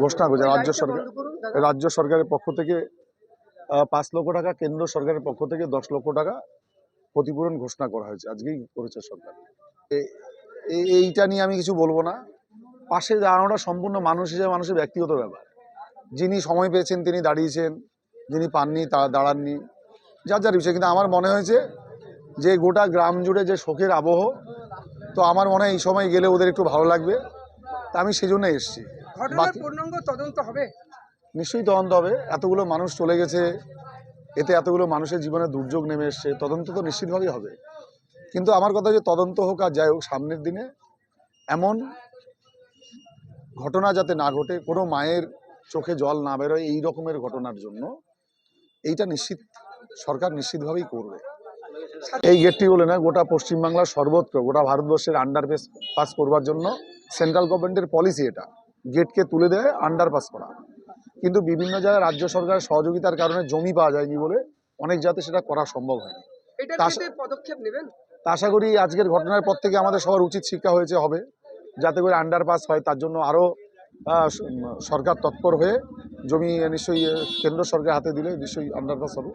ঘোষণা করেছে রাজ্য সরকারের পক্ষ থেকে 5 লক্ষ টাকা, কেন্দ্র সরকারের পক্ষ থেকে 10 লক্ষ টাকা ক্ষতিপূরণ ঘোষণা করা হয়েছে, আজকেই করেছে সরকার। এইটা নিয়ে আমি কিছু বলবো না। পাশে দাঁড়ানোটা সম্পূর্ণ মানুষ হিসেবে মানুষের ব্যক্তিগত ব্যাপার। যিনি সময় পেয়েছেন তিনি দাঁড়িয়েছেন, যিনি পাননি তারা দাঁড়াননি, যার যার বিষয়। কিন্তু আমার মনে হয়েছে যে গোটা গ্রাম জুড়ে যে শোকের আবহ, তো আমার মনে হয় এই সময় গেলে ওদের একটু ভালো লাগবে, তা আমি সেই জন্য এসেছি। পূর্ণাঙ্গ তদন্ত হবে? নিশ্চয়ই তদন্ত হবে। এতগুলো মানুষ চলে গেছে, এতে এতগুলো মানুষের জীবনে দুর্যোগ নেমে এসছে, তদন্ত তো নিশ্চিতভাবেই হবে। কিন্তু আমার কথা যে তদন্ত হোক আর যাই হোক, সামনের দিনে এমন ঘটনা যাতে না ঘটে, কোনো মায়ের চোখে জল না বেরোয় এই রকমের ঘটনার জন্য এইটা সরকার নিশ্চিতভাবেই করবে। এই গেটটি বলে না, গোটা পশ্চিমবাংলার সর্বত্র, গোটা ভারতবর্ষের আন্ডারপাস করবার জন্য সেন্ট্রাল গভর্নমেন্টের পলিসি এটা, গেটকে তুলে দেয় আন্ডারপাস করা। কিন্তু বিভিন্ন জায়গায় রাজ্য সরকারের সহযোগিতার কারণে জমি পাওয়া যায়নি বলে অনেক জায়গাতে সেটা করা সম্ভব হয়নি। পদক্ষেপ নেবেন? আশা করি আজকের ঘটনার পর থেকে আমাদের সবার উচিত শিক্ষা হবে, যাতে করে আন্ডারপাস হয়। তার জন্য আরও সরকার তৎপর হয়ে জমি নিশ্চয়ই কেন্দ্র সরকার হাতে দিলে নিশ্চয়ই আন্ডারপাস হবে।